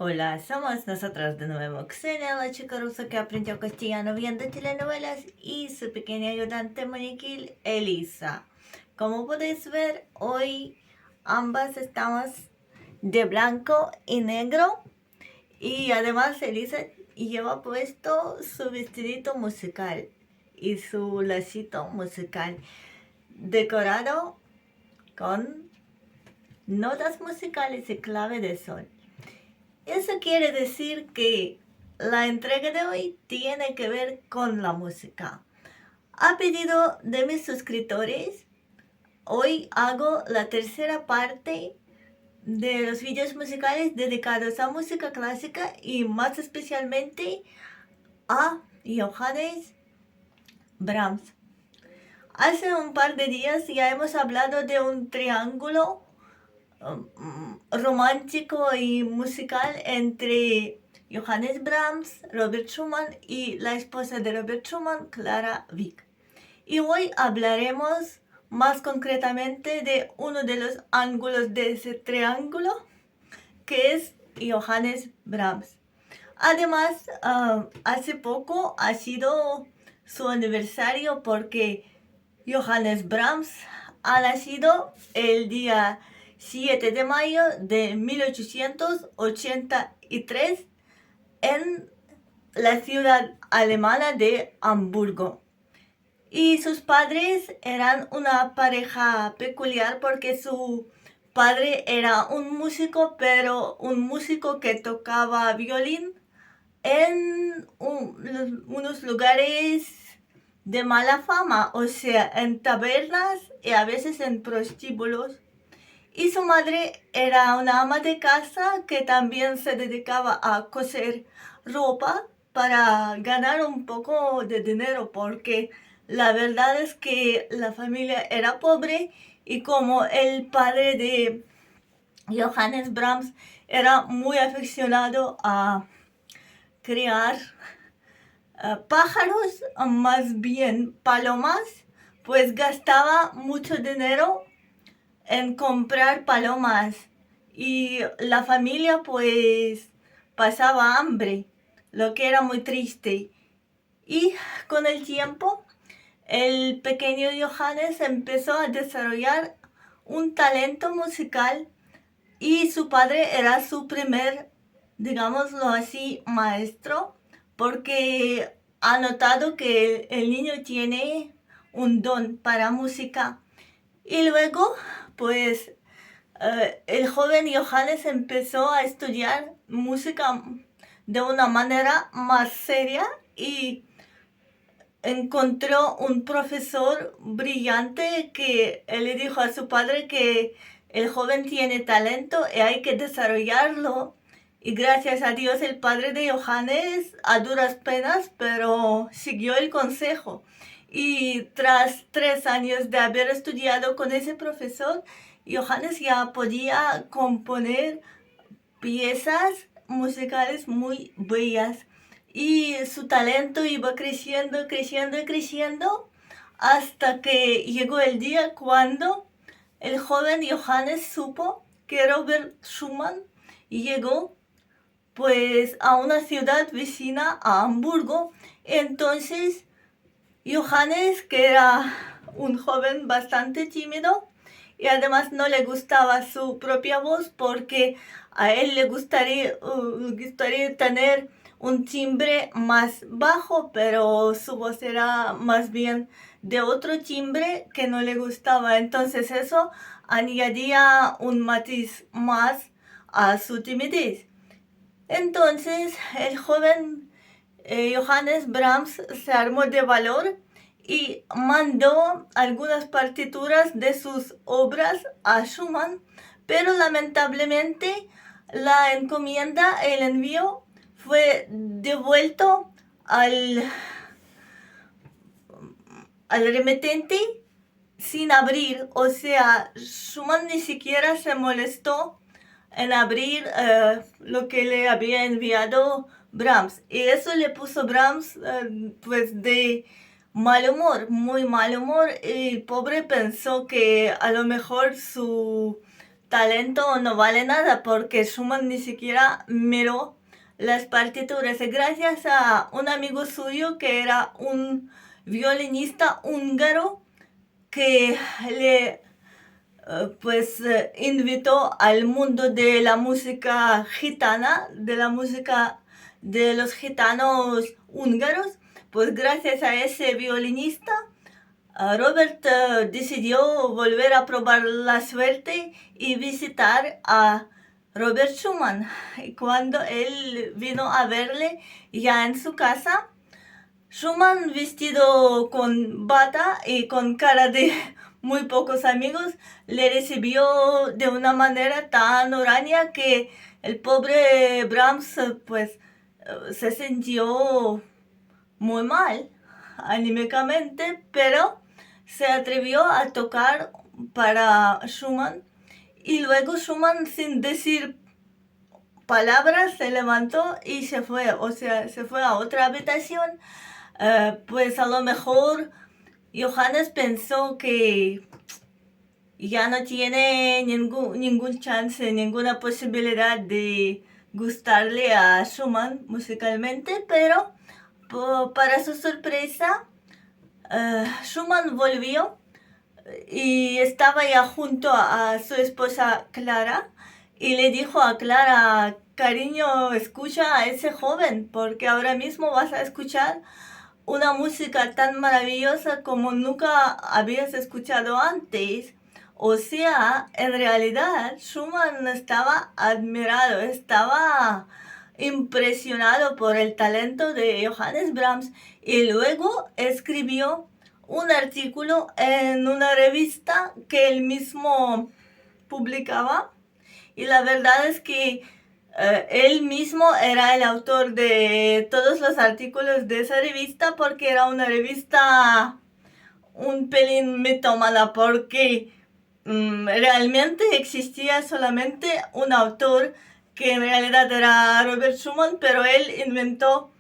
Hola, somos nosotras de nuevo, Xenia, la chica rusa que aprendió castellano viendo telenovelas, y su pequeña ayudante Moniquil, Elisa. Como podéis ver, hoy ambas estamos de blanco y negro, y además Elisa lleva puesto su vestidito musical y su lacito musical decorado con notas musicales y clave de sol. Eso quiere decir que la entrega de hoy tiene que ver con la música. A pedido de mis suscriptores, hoy hago la tercera parte de los vídeos musicales dedicados a música clásica y más especialmente a Johannes Brahms. Hace un par de días ya hemos hablado de un triángulo romántico y musical entre Johannes Brahms, Robert Schumann y la esposa de Robert Schumann, Clara Wieck. Y hoy hablaremos más concretamente de uno de los ángulos de ese triángulo, que es Johannes Brahms. Además, hace poco ha sido su aniversario porque Johannes Brahms ha nacido el día 7 de mayo de 1883 en la ciudad alemana de Hamburgo. Y sus padres eran una pareja peculiar porque su padre era un músico, pero un músico que tocaba violín en unos lugares de mala fama, o sea, en tabernas y a veces en prostíbulos. Y su madre era una ama de casa que también se dedicaba a coser ropa para ganar un poco de dinero, porque la verdad es que la familia era pobre, y como el padre de Johannes Brahms era muy aficionado a criar pájaros, más bien palomas, pues gastaba mucho dinero en comprar palomas, y la familia pues pasaba hambre, lo que era muy triste. Y con el tiempo el pequeño Johannes empezó a desarrollar un talento musical, y su padre era su primer, digámoslo así, maestro, porque ha notado que el niño tiene un don para música. Y luego, pues, el joven Johannes empezó a estudiar música de una manera más seria, y encontró un profesor brillante que él le dijo a su padre que el joven tiene talento y hay que desarrollarlo. Y gracias a Dios el padre de Johannes, a duras penas, pero siguió el consejo. Y tras 3 años de haber estudiado con ese profesor, Johannes ya podía componer piezas musicales muy bellas. Y su talento iba creciendo, creciendo y creciendo, hasta que llegó el día cuando el joven Johannes supo que Robert Schumann llegó pues a una ciudad vecina a Hamburgo. Entonces Johannes, que era un joven bastante tímido y además no le gustaba su propia voz, porque a él le gustaría tener un timbre más bajo, pero su voz era más bien de otro timbre que no le gustaba. Entonces eso añadía un matiz más a su timidez. Entonces el joven Johannes Brahms se armó de valor y mandó algunas partituras de sus obras a Schumann, pero lamentablemente la encomienda, el envío, fue devuelto al remitente sin abrir. O sea, Schumann ni siquiera se molestó en abrir lo que le había enviado Brahms. Y eso le puso Brahms pues de mal humor, muy mal humor. Y el pobre pensó que a lo mejor su talento no vale nada porque Schumann ni siquiera miró las partituras. Y gracias a un amigo suyo que era un violinista húngaro que le invitó al mundo de la música gitana, de la música de los gitanos húngaros, pues gracias a ese violinista, Robert decidió volver a probar la suerte y visitar a Robert Schumann. Y cuando él vino a verle ya en su casa, Schumann, vestido con bata y con cara de muy pocos amigos, le recibió de una manera tan huraña que el pobre Brahms se sintió muy mal anímicamente, pero se atrevió a tocar para Schumann y luego Schumann, sin decir palabras, se levantó y se fue, o sea, se fue a otra habitación. Pues a lo mejor Johannes pensó que ya no tiene ningún chance, ninguna posibilidad de gustarle a Schumann musicalmente, pero para su sorpresa, Schumann volvió y estaba ya junto a su esposa Clara y le dijo a Clara: cariño, escucha a ese joven porque ahora mismo vas a escuchar una música tan maravillosa como nunca habías escuchado antes. O sea, en realidad Schumann estaba admirado, estaba impresionado por el talento de Johannes Brahms y luego escribió un artículo en una revista que él mismo publicaba y la verdad es que él mismo era el autor de todos los artículos de esa revista porque era una revista un pelín mitómana porque realmente existía solamente un autor que en realidad era Robert Schumann, pero él inventó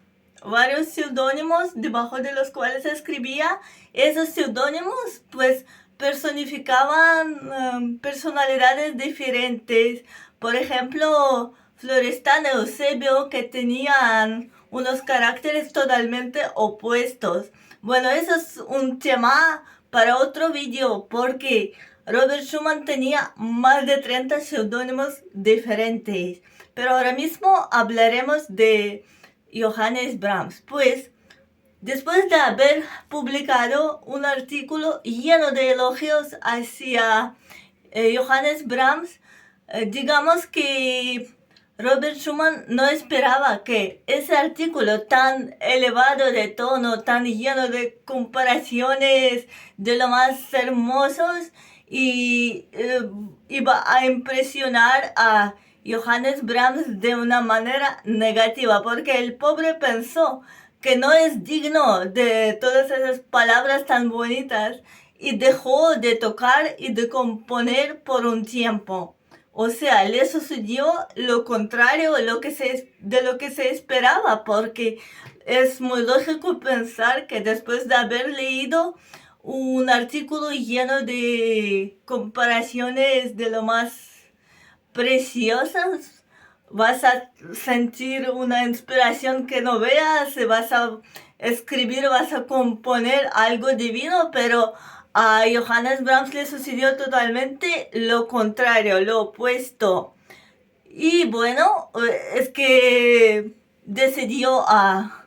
varios seudónimos debajo de los cuales escribía. Esos seudónimos pues personificaban personalidades diferentes. Por ejemplo, Florestan, Eusebio, que tenían unos caracteres totalmente opuestos. Bueno, eso es un tema para otro vídeo porque Robert Schumann tenía más de 30 seudónimos diferentes. Pero ahora mismo hablaremos de Johannes Brahms. Pues después de haber publicado un artículo lleno de elogios hacia Johannes Brahms, digamos que Robert Schumann no esperaba que ese artículo tan elevado de tono, tan lleno de comparaciones de lo más hermosos, y iba a impresionar a Johannes Brahms de una manera negativa, porque el pobre pensó que no es digno de todas esas palabras tan bonitas y dejó de tocar y de componer por un tiempo. O sea, le sucedió lo contrario de lo que se esperaba, porque es muy lógico pensar que después de haber leído un artículo lleno de comparaciones de lo más preciosas, vas a sentir una inspiración que no veas, vas a escribir, vas a componer algo divino, pero a Johannes Brahms le sucedió totalmente lo contrario, lo opuesto. Y bueno, es que decidió a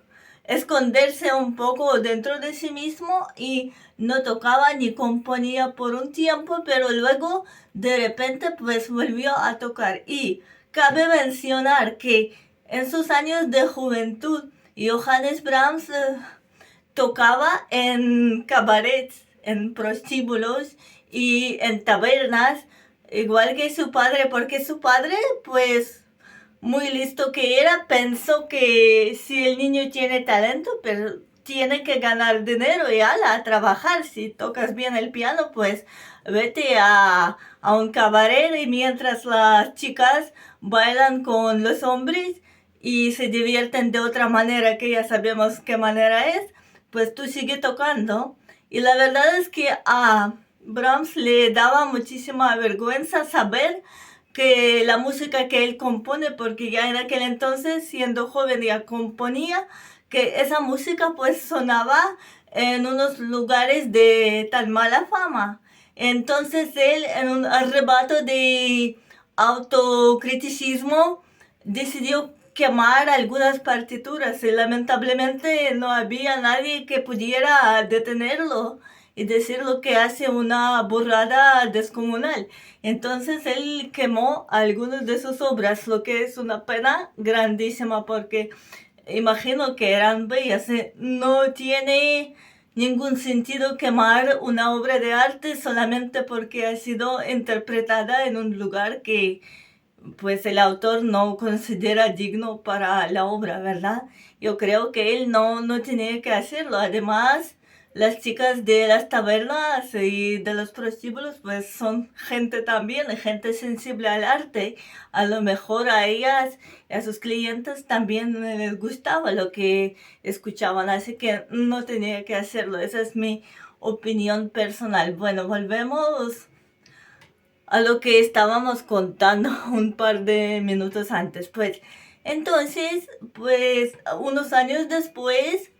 esconderse un poco dentro de sí mismo y no tocaba ni componía por un tiempo, pero luego de repente pues volvió a tocar. Y cabe mencionar que en sus años de juventud Johannes Brahms tocaba en cabarets, en prostíbulos y en tabernas, igual que su padre, porque su padre, pues, muy listo que era, pensó que si el niño tiene talento, pero tiene que ganar dinero y a trabajar. Si tocas bien el piano, pues vete a un cabaret y mientras las chicas bailan con los hombres y se divierten de otra manera, que ya sabemos qué manera es, pues tú sigue tocando. Y la verdad es que a Brahms le daba muchísima vergüenza saber que la música que él compone, porque ya en aquel entonces, siendo joven, ya componía, que esa música pues sonaba en unos lugares de tan mala fama. Entonces él, en un arrebato de autocriticismo, decidió quemar algunas partituras y lamentablemente no había nadie que pudiera detenerlo y decir lo que hace una burrada descomunal. Entonces él quemó algunas de sus obras, lo que es una pena grandísima porque imagino que eran bellas. No tiene ningún sentido quemar una obra de arte solamente porque ha sido interpretada en un lugar que pues el autor no considera digno para la obra, ¿verdad? Yo creo que él no tenía que hacerlo. Además, las chicas de las tabernas y de los prostíbulos, pues son gente también, gente sensible al arte. A lo mejor a ellas y a sus clientes también les gustaba lo que escuchaban, así que no tenía que hacerlo. Esa es mi opinión personal. Bueno, volvemos a lo que estábamos contando un par de minutos antes. Pues entonces, pues unos años después,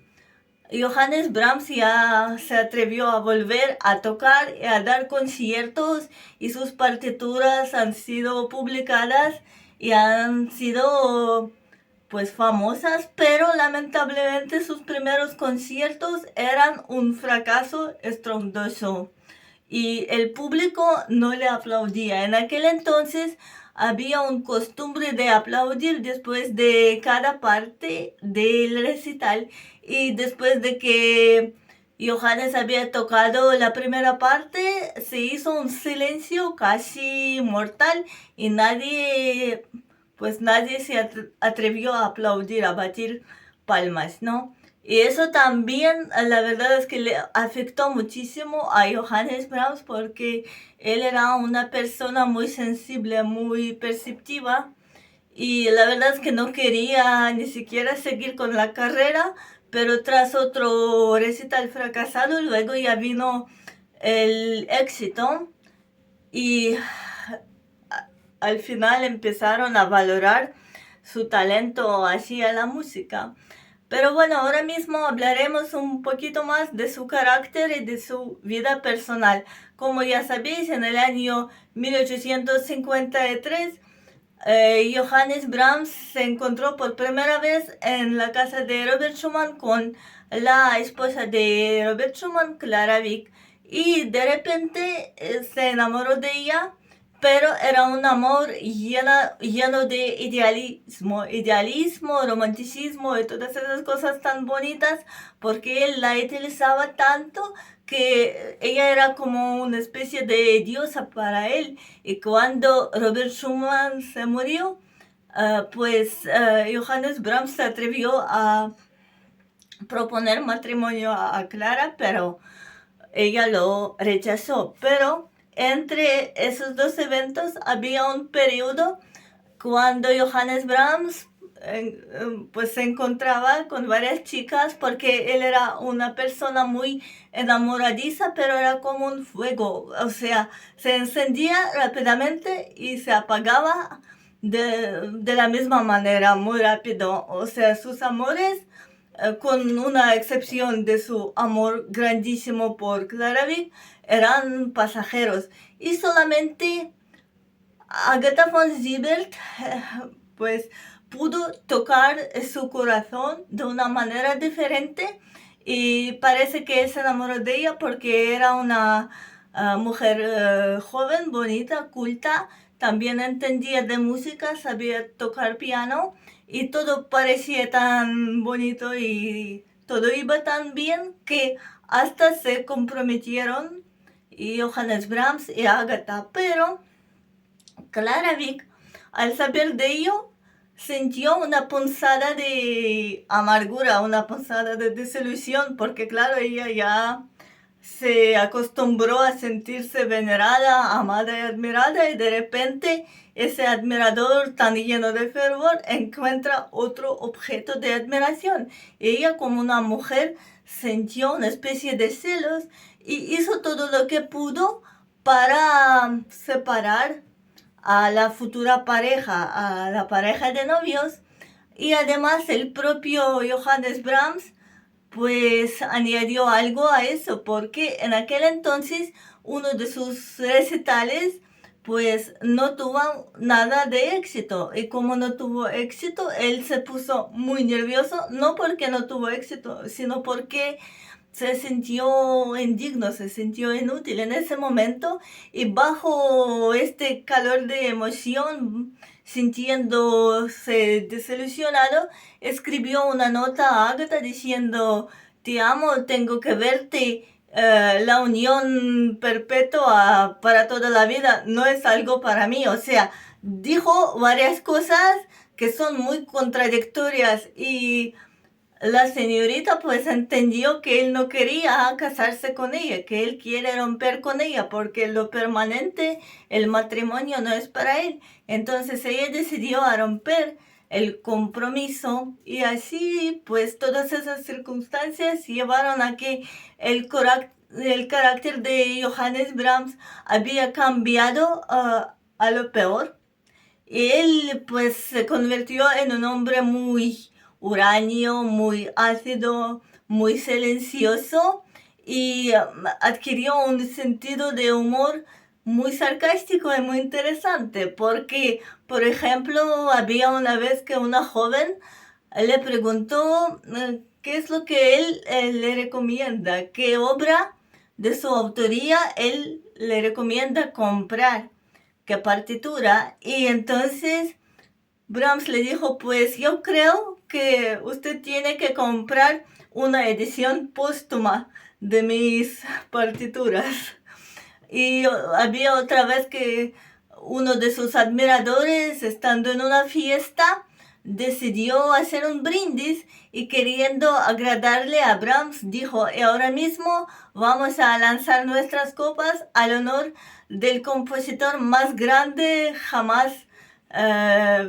Johannes Brahms ya se atrevió a volver a tocar y a dar conciertos y sus partituras han sido publicadas y han sido pues famosas, pero lamentablemente sus primeros conciertos eran un fracaso estrondoso y el público no le aplaudía. En aquel entonces había un costumbre de aplaudir después de cada parte del recital y después de que Johannes había tocado la primera parte se hizo un silencio casi mortal y nadie se atrevió a aplaudir, a batir palmas, ¿no? Y eso también, la verdad es que le afectó muchísimo a Johannes Brahms porque él era una persona muy sensible, muy perceptiva y la verdad es que no quería ni siquiera seguir con la carrera, pero tras otro recital fracasado, luego ya vino el éxito y al final empezaron a valorar su talento hacia la música. Pero bueno, ahora mismo hablaremos un poquito más de su carácter y de su vida personal. Como ya sabéis, en el año 1853, Johannes Brahms se encontró por primera vez en la casa de Robert Schumann con la esposa de Robert Schumann, Clara Wieck, y de repente se enamoró de ella, pero era un amor lleno de idealismo, romanticismo y todas esas cosas tan bonitas, porque él la utilizaba tanto que ella era como una especie de diosa para él. Y cuando Robert Schumann se murió, Johannes Brahms se atrevió a proponer matrimonio a Clara, pero ella lo rechazó. Pero entre esos dos eventos había un periodo cuando Johannes Brahms pues se encontraba con varias chicas porque él era una persona muy enamoradiza, pero era como un fuego, o sea, se encendía rápidamente y se apagaba de la misma manera, muy rápido. O sea, sus amores, con una excepción de su amor grandísimo por Clara Wieck, eran pasajeros. Y solamente Agatha von Siebert, pues pudo tocar su corazón de una manera diferente y parece que él se enamoró de ella porque era una mujer joven, bonita, culta, también entendía de música, sabía tocar piano y todo parecía tan bonito y todo iba tan bien que hasta se comprometieron y Johannes Brahms y Agatha, pero Clara Wieck, al saber de ello, sintió una punzada de amargura, una punzada de desilusión, porque claro, ella ya se acostumbró a sentirse venerada, amada y admirada, y de repente ese admirador tan lleno de fervor encuentra otro objeto de admiración. Ella, como una mujer, sintió una especie de celos y hizo todo lo que pudo para separar a la futura pareja, a la pareja de novios. Y además el propio Johannes Brahms pues añadió algo a eso, porque en aquel entonces uno de sus recitales pues no tuvo nada de éxito, y como no tuvo éxito, él se puso muy nervioso, no porque no tuvo éxito, sino porque se sintió indigno, se sintió inútil en ese momento, y bajo este calor de emoción, sintiéndose desilusionado, escribió una nota a Agatha diciendo: te amo, tengo que verte, la unión perpetua para toda la vida no es algo para mí. O sea, dijo varias cosas que son muy contradictorias, y la señorita pues entendió que él no quería casarse con ella, que él quiere romper con ella porque lo permanente, el matrimonio, no es para él. Entonces ella decidió a romper el compromiso, y así pues todas esas circunstancias llevaron a que el carácter de Johannes Brahms había cambiado a lo peor. Y él pues se convirtió en un hombre muy huraño, muy ácido, muy silencioso, y adquirió un sentido de humor muy sarcástico y muy interesante, porque, por ejemplo, había una vez que una joven le preguntó qué es lo que él le recomienda, qué obra de su autoría él le recomienda comprar, qué partitura. Y entonces Brahms le dijo: pues yo creo que usted tiene que comprar una edición póstuma de mis partituras. Y había otra vez que uno de sus admiradores, estando en una fiesta, decidió hacer un brindis, y queriendo agradarle a Brahms dijo: y ahora mismo vamos a lanzar nuestras copas al honor del compositor más grande jamás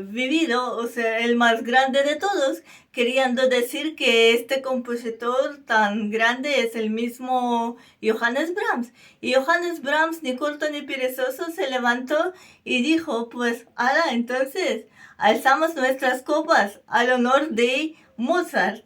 vivido, o sea, el más grande de todos, queriendo decir que este compositor tan grande es el mismo Johannes Brahms. Y Johannes Brahms, ni corto ni perezoso, se levantó y dijo: pues, ala, entonces, alzamos nuestras copas al honor de Mozart.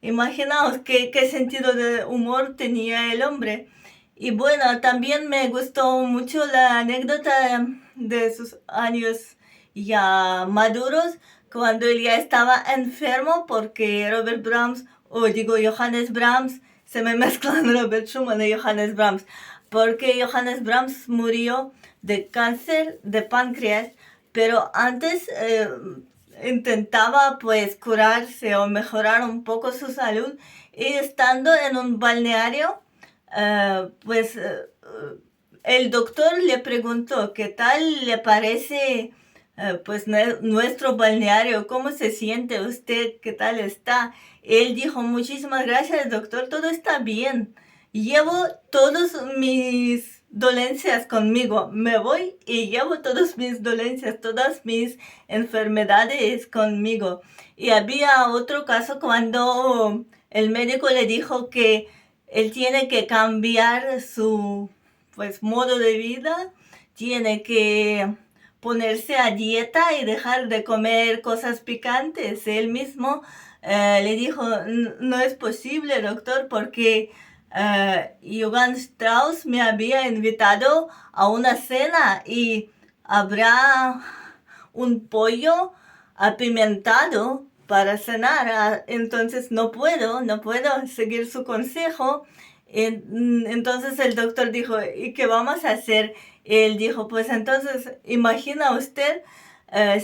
Imaginaos qué sentido de humor tenía el hombre. Y bueno, también me gustó mucho la anécdota de sus años ya maduros, cuando él ya estaba enfermo, porque Robert Brahms, o digo Johannes Brahms, se me mezclan Robert Schumann y Johannes Brahms, porque Johannes Brahms murió de cáncer de páncreas, pero antes intentaba pues curarse o mejorar un poco su salud, y estando en un balneario, pues el doctor le preguntó: ¿qué tal le parece pues nuestro balneario? ¿Cómo se siente usted? ¿Qué tal está? Él dijo: muchísimas gracias, doctor, todo está bien. Llevo todas mis dolencias conmigo. Me voy y llevo todas mis dolencias, todas mis enfermedades conmigo. Y había otro caso cuando el médico le dijo que él tiene que cambiar su pues modo de vida, tiene que ponerse a dieta y dejar de comer cosas picantes. Él mismo le dijo: no es posible, doctor, porque Johann Strauss me había invitado a una cena y habrá un pollo apimentado para cenar, entonces no puedo seguir su consejo. Entonces el doctor dijo: ¿y qué vamos a hacer? Él dijo: pues entonces imagina usted,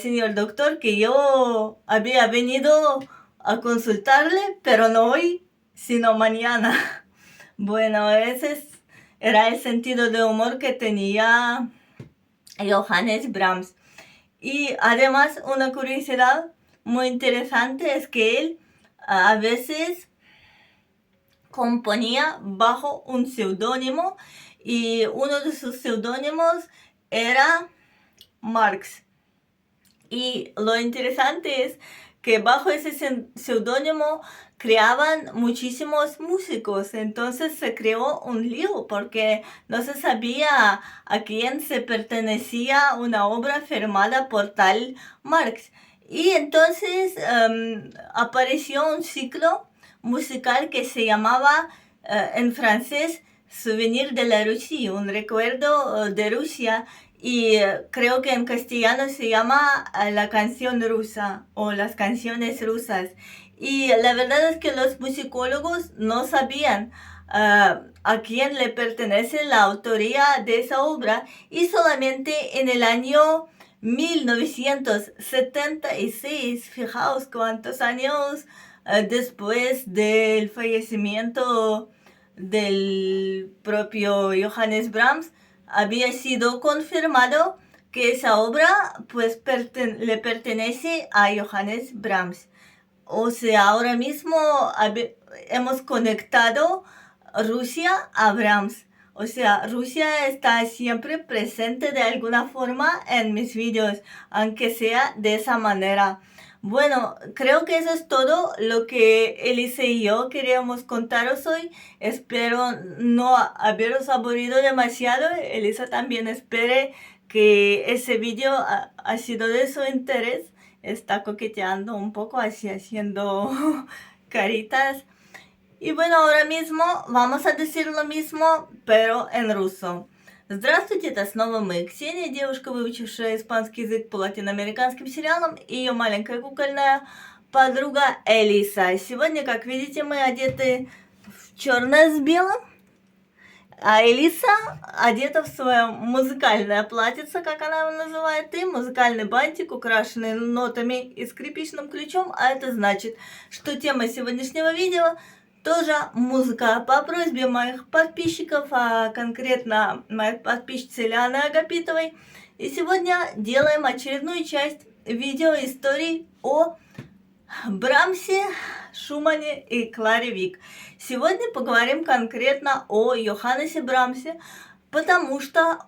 señor doctor, que yo había venido a consultarle, pero no hoy, sino mañana. Bueno, era el sentido de humor que tenía Johannes Brahms. Y además, una curiosidad muy interesante es que él a veces componía bajo un seudónimo, y uno de sus seudónimos era Marx. Y lo interesante es que bajo ese seudónimo creaban muchísimos músicos. Entonces se creó un lío porque no se sabía a quién se pertenecía una obra firmada por tal Marx. Y entonces apareció un ciclo musical que se llamaba en francés Souvenir de la Russie, un recuerdo de Rusia, y creo que en castellano se llama la canción rusa o las canciones rusas. Y la verdad es que los musicólogos no sabían a quién le pertenece la autoría de esa obra, y solamente en el año 1976, fijaos cuántos años después del fallecimiento del propio Johannes Brahms, había sido confirmado que esa obra pues le pertenece a Johannes Brahms. O sea, ahora mismo hemos conectado Rusia a Brahms. O sea, Rusia está siempre presente de alguna forma en mis vídeos, aunque sea de esa manera. Bueno, creo que eso es todo lo que Elisa y yo queríamos contaros hoy. Espero no haberos aburrido demasiado. Elisa también espere que ese vídeo ha sido de su interés. Está coqueteando un poco, así haciendo caritas. И bueno, ahora mismo vamos a decir lo mismo, pero en ruso. Здравствуйте, это снова мы, Ксения, девушка, выучившая испанский язык по латиноамериканским сериалам, и ее маленькая кукольная подруга Элиса. Сегодня, как видите, мы одеты в черное с белым, а Элиса одета в свое музыкальное платьице, как она его называет, и музыкальный бантик, украшенный нотами и скрипичным ключом, а это значит, что тема сегодняшнего видео тоже музыка. По просьбе моих подписчиков, а конкретно моей подписчицы Лианы Агапитовой. И сегодня делаем очередную часть видео историй о Брамсе, Шумане и Кларе Вик. Сегодня поговорим конкретно о Йоханнесе Брамсе, потому что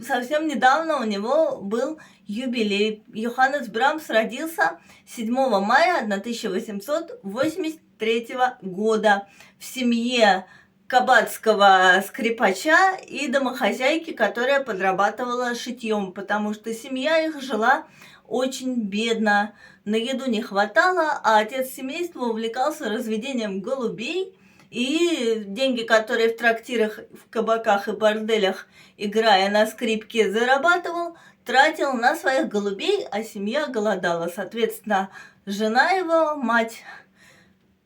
совсем недавно у него был юбилей. Йоханнес Брамс родился 7 мая 1883 года в семье кабацкого скрипача и домохозяйки, которая подрабатывала шитьем, потому что семья их жила очень бедно, на еду не хватало, а отец семейства увлекался разведением голубей, и деньги, которые в трактирах, в кабаках и борделях, играя на скрипке, зарабатывал, тратил на своих голубей, а семья голодала. Соответственно, жена его, мать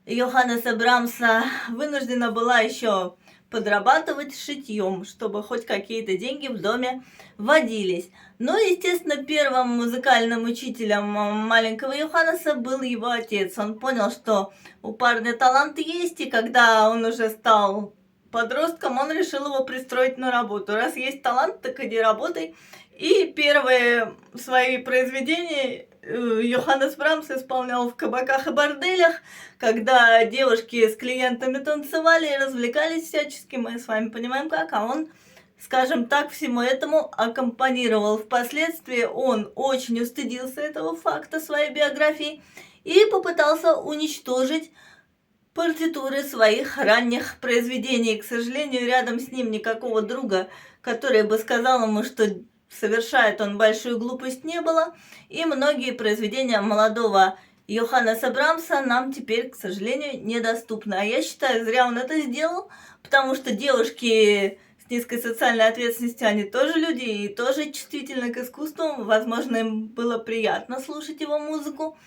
Йоханнеса Брамса, вынуждена была еще подрабатывать шитьем, чтобы хоть какие-то деньги в доме водились. Но, естественно, первым музыкальным учителем маленького Йоханнеса был его отец. Он понял, что у парня талант есть, и когда он уже стал подростком, он решил его пристроить на работу. Раз есть талант, так иди работай. И первые свои произведения Йоханнес Брамс исполнял в кабаках и борделях, когда девушки с клиентами танцевали и развлекались всячески, мы с вами понимаем как, а он, скажем так, всему этому аккомпанировал. Впоследствии он очень устыдился этого факта своей биографии и попытался уничтожить партитуры своих ранних произведений. К сожалению, рядом с ним никакого друга, который бы сказал ему, что совершает он большую глупость, не было, и многие произведения молодого Йоханнеса Брамса нам теперь, к сожалению, недоступны. А я считаю, зря он это сделал, потому что девушки с низкой социальной ответственностью, они тоже люди и тоже чувствительны к искусству. Возможно, им было приятно слушать его музыку.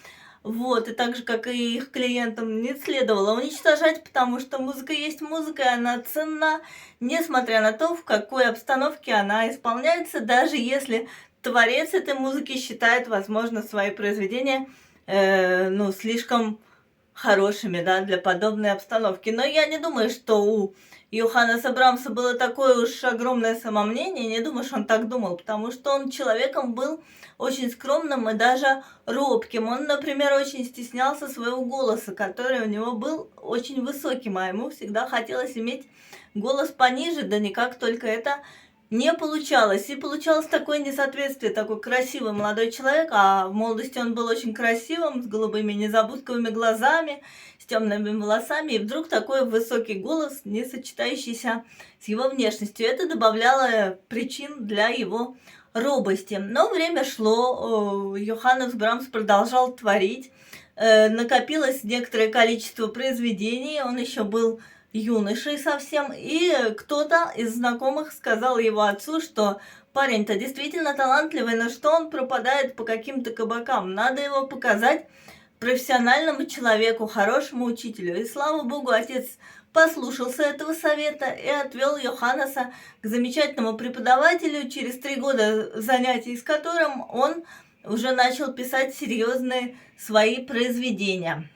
Вот, и так же, как и их клиентам, не следовало уничтожать, потому что музыка есть музыка, и она ценна, несмотря на то, в какой обстановке она исполняется, даже если творец этой музыки считает, возможно, свои произведения, слишком хорошими, да, для подобной обстановки. Но я не думаю, что у Йоханнеса Брамса было такое уж огромное самомнение, не думаю, что он так думал, потому что он человеком был очень скромным и даже робким. Он, например, очень стеснялся своего голоса, который у него был очень высоким, а ему всегда хотелось иметь голос пониже, да никак только это не получалось. И получалось такое несоответствие, такой красивый молодой человек, а в молодости он был очень красивым, с голубыми незабудковыми глазами, с темными волосами, и вдруг такой высокий голос, не сочетающийся с его внешностью. Это добавляло причин для его робости. Но время шло, Йоханнес Брамс продолжал творить, накопилось некоторое количество произведений, он еще был юношей совсем, и кто-то из знакомых сказал его отцу, что парень-то действительно талантливый, но что он пропадает по каким-то кабакам, надо его показать профессиональному человеку, хорошему учителю. И слава богу, отец послушался этого совета и отвел Йоханнеса к замечательному преподавателю, через 3 года занятий с которым он уже начал писать серьезные свои произведения.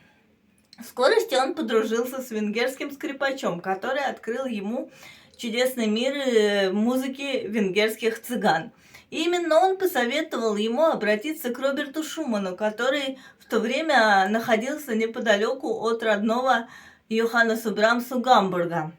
В скорости он подружился с венгерским скрипачом, который открыл ему чудесный мир музыки венгерских цыган. И именно он посоветовал ему обратиться к Роберту Шуману, который в то время находился неподалеку от родного Йоханнесу Брамсу Гамбурга.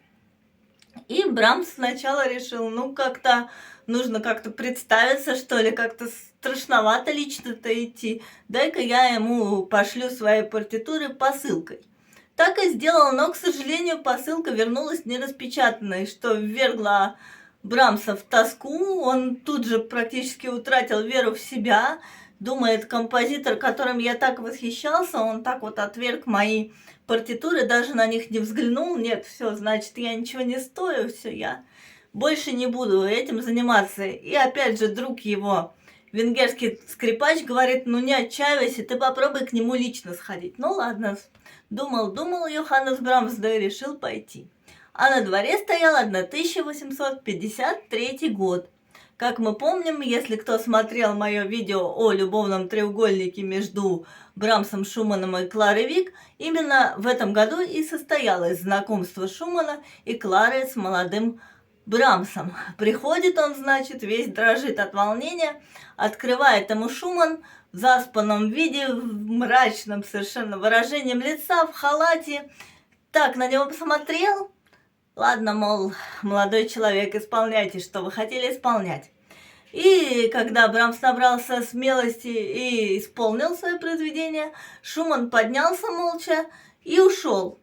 И Брамс сначала решил, как-то нужно как-то представиться, что ли, как-то страшновато лично-то идти. Дай-ка я ему пошлю свои партитуры посылкой. Так и сделал, но, к сожалению, посылка вернулась нераспечатанной, что ввергло Брамса в тоску. Он тут же практически утратил веру в себя. Думает, композитор, которым я так восхищался, он так вот отверг мои партитуры, даже на них не взглянул. Нет, все, значит, я ничего не стою, все, я больше не буду этим заниматься. И опять же, друг его, венгерский скрипач, говорит, не отчаивайся, ты попробуй к нему лично сходить. Ладно, думал Йоханнес Брамс, да и решил пойти. А на дворе стоял 1853 год. Как мы помним, если кто смотрел мое видео о любовном треугольнике между Брамсом, Шуманом и Кларой Вик, именно в этом году и состоялось знакомство Шумана и Клары с молодым Брамсом. Приходит он, значит, весь дрожит от волнения, открывает ему Шуман в заспанном виде, в мрачном совершенно выражением лица, в халате. Так на него посмотрел. Ладно, мол, молодой человек, исполняйте, что вы хотели исполнять. И когда Брамс набрался смелости и исполнил свое произведение, Шуман поднялся молча и ушел.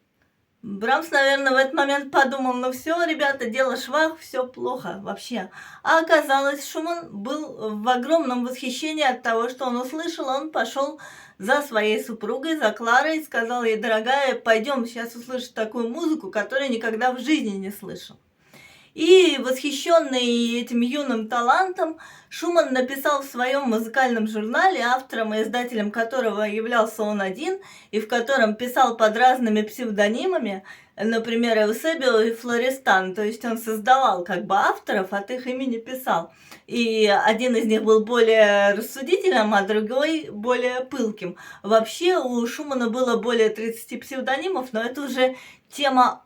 Брамс, наверное, в этот момент подумал, все, ребята, дело швах, все плохо вообще. А оказалось, Шуман был в огромном восхищении от того, что он услышал. Он пошел за своей супругой, за Кларой, и сказал ей, дорогая, пойдем, сейчас услышишь такую музыку, которую никогда в жизни не слышал. И восхищенный этим юным талантом, Шуман написал в своем музыкальном журнале, автором и издателем которого являлся он один, и в котором писал под разными псевдонимами, например, Эусебио и Флористан, то есть он создавал как бы авторов, от их имени писал. И один из них был более рассудительным, а другой более пылким. Вообще у Шумана было более 30 псевдонимов, но это уже тема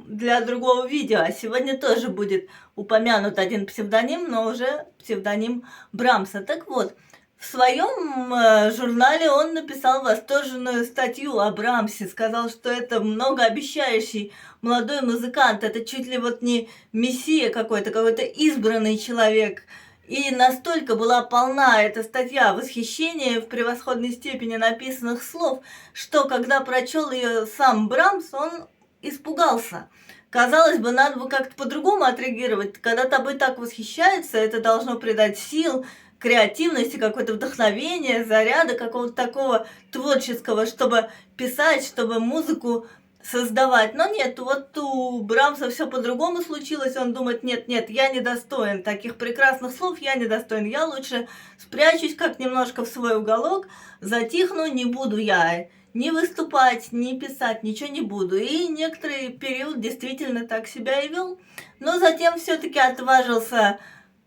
для другого видео. А сегодня тоже будет упомянут один псевдоним, но уже псевдоним Брамса. Так вот, в своем журнале он написал восторженную статью о Брамсе, сказал, что это многообещающий молодой музыкант, это чуть ли вот не мессия какой-то избранный человек. И настолько была полна эта статья восхищения в превосходной степени написанных слов, что когда прочел ее сам Брамс, он испугался. Казалось бы, надо бы как-то по-другому отреагировать. Когда тобой так восхищаются, это должно придать сил, креативности, какое-то вдохновение, заряда какого-то такого творческого, чтобы писать, чтобы музыку создавать. Но нет, вот у Брамса все по-другому случилось. Он думает, нет, я недостоин таких прекрасных слов, я недостоин. Я лучше спрячусь как немножко в свой уголок, затихну, не буду я ни выступать, ни писать, ничего не буду. И некоторый период действительно так себя и вел. Но затем все-таки отважился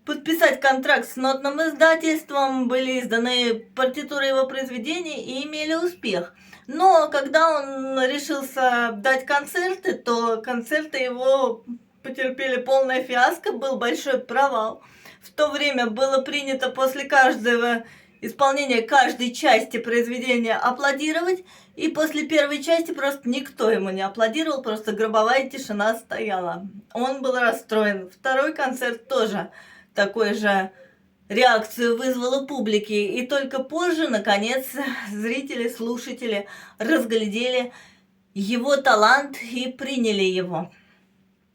подписать контракт с нотным издательством, были изданы партитуры его произведений и имели успех. Но когда он решился дать концерты, то концерты его потерпели полное фиаско, был большой провал. В то время было принято после каждого исполнения каждой части произведения аплодировать, и после первой части просто никто ему не аплодировал, просто гробовая тишина стояла. Он был расстроен. Второй концерт тоже такой же реакцию вызвал у публики, и только позже, наконец, зрители, слушатели разглядели его талант и приняли его.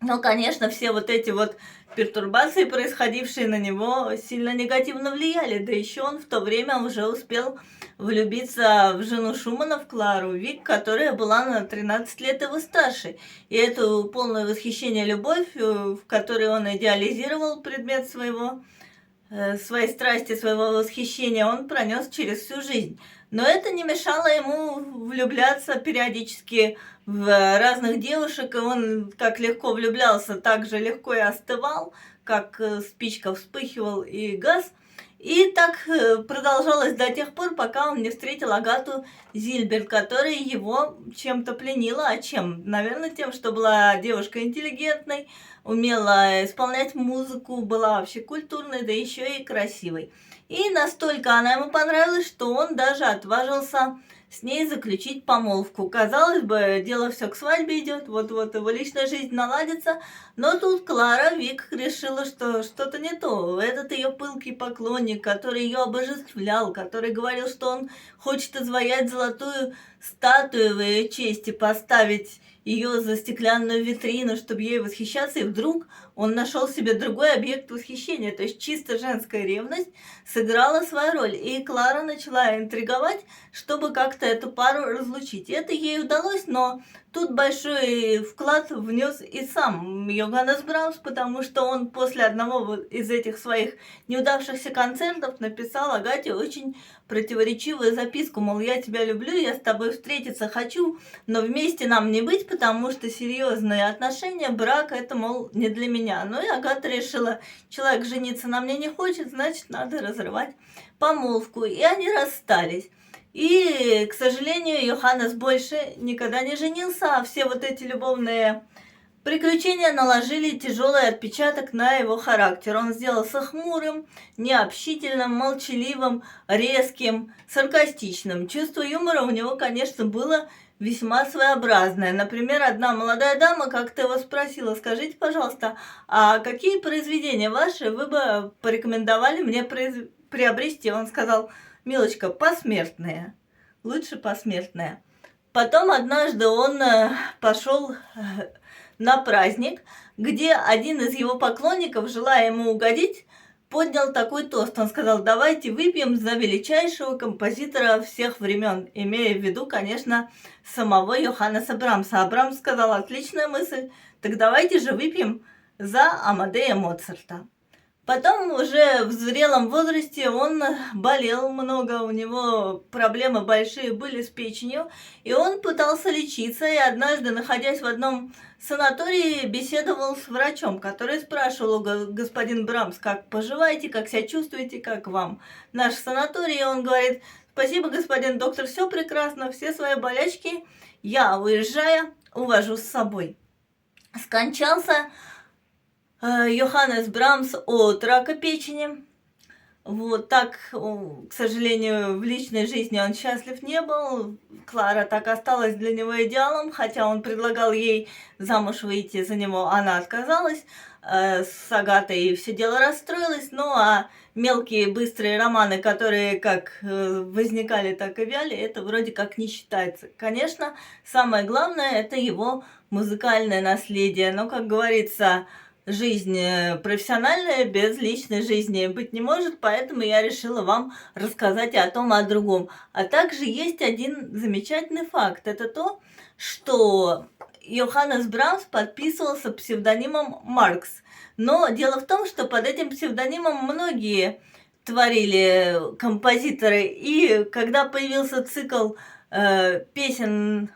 Но, конечно, все вот эти вот пертурбации, происходившие на него, сильно негативно влияли. Да еще он в то время уже успел влюбиться в жену Шумана, в Клару Вик, которая была на 13 лет его старше. И эту полное восхищение любовь, в которой он идеализировал предмет своей страсти, своего восхищения, он пронес через всю жизнь. Но это не мешало ему влюбляться периодически в разных девушек, и он как легко влюблялся, так же легко и остывал, как спичка вспыхивал и гас. И так продолжалось до тех пор, пока он не встретил Агату Зильберт, которая его чем-то пленила. А чем? Наверное, тем, что была девушка интеллигентной, умела исполнять музыку, была вообще культурной, да еще и красивой. И настолько она ему понравилась, что он даже отважился с ней заключить помолвку. Казалось бы, дело все к свадьбе идет, вот-вот его личная жизнь наладится, но тут Клара Вик решила, что что-то не то. Этот ее пылкий поклонник, который ее обожествлял, который говорил, что он хочет изваять золотую статую в ее честь и поставить ее за стеклянную витрину, чтобы ей восхищаться, и вдруг он нашел себе другой объект восхищения. То есть чисто женская ревность сыграла свою роль, и Клара начала интриговать, чтобы как-то эту пару разлучить. И это ей удалось, но тут большой вклад внес и сам Йоханнес Брамс, потому что он после одного из этих своих неудавшихся концертов написал Агате очень противоречивую записку, мол, я тебя люблю, я с тобой встретиться хочу, но вместе нам не быть, потому что серьезные отношения, брак, это, мол, не для меня. Ну и Агата решила, человек жениться на мне не хочет, значит, надо разрывать помолвку. И они расстались. И, к сожалению, Йоханнес больше никогда не женился, а все вот эти любовные приключения наложили тяжелый отпечаток на его характер. Он сделался хмурым, необщительным, молчаливым, резким, саркастичным. Чувство юмора у него, конечно, было весьма своеобразное. Например, одна молодая дама как-то его спросила: скажите, пожалуйста, а какие произведения ваши вы бы порекомендовали мне приобрести? Он сказал: милочка, посмертные, лучше посмертные. Потом однажды он пошел на праздник, где один из его поклонников, желая ему угодить, поднял такой тост. Он сказал: давайте выпьем за величайшего композитора всех времен, имея в виду, конечно, самого Йоханнеса Брамса. А Брамс сказал: отличная мысль, так давайте же выпьем за Амадея Моцарта. Потом уже в зрелом возрасте он болел много, у него проблемы большие были с печенью, и он пытался лечиться, и однажды, находясь в одном санатории, беседовал с врачом, который спрашивал: господин Брамс, как поживаете, как себя чувствуете, как вам наш санаторий? И он говорит: спасибо, господин доктор, все прекрасно, все свои болячки я, уезжая, увожу с собой. Скончался Йоханнес Брамс от рака печени. Вот так, к сожалению, в личной жизни он счастлив не был. Клара так осталась для него идеалом, хотя он предлагал ей замуж выйти за него, она отказалась. С Агатой все дело расстроилось, ну а мелкие быстрые романы, которые как возникали, так и вяли, это вроде как не считается. Конечно, самое главное – это его музыкальное наследие, но, как говорится, жизнь профессиональная без личной жизни быть не может, поэтому я решила вам рассказать о том, о другом. А также есть один замечательный факт. Это то, что Йоханнес Брамс подписывался псевдонимом Маркс. Но дело в том, что под этим псевдонимом многие творили композиторы. И когда появился цикл песен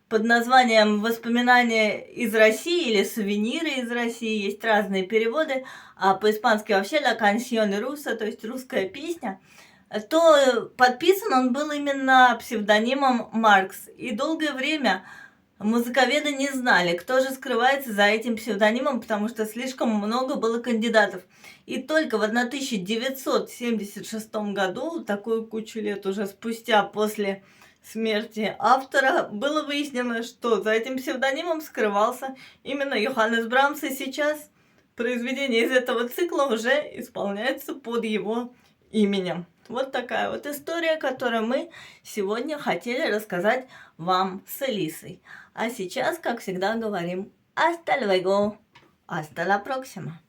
под названием «Воспоминания из России» или «Сувениры из России», есть разные переводы, а по-испански вообще «La canción rusa», то есть русская песня, то подписан он был именно псевдонимом Маркс. И долгое время Музыковеды не знали, кто же скрывается за этим псевдонимом, потому что слишком много было кандидатов. И только в 1976 году, такую кучу лет уже спустя после смерти автора, было выяснено, что за этим псевдонимом скрывался именно Йоханнес Брамс, и сейчас произведение из этого цикла уже исполняется под его именем. Вот такая вот история, которую мы сегодня хотели рассказать вам с Элисой. А сейчас, как всегда, говорим «Hasta luego», «Hasta la próxima».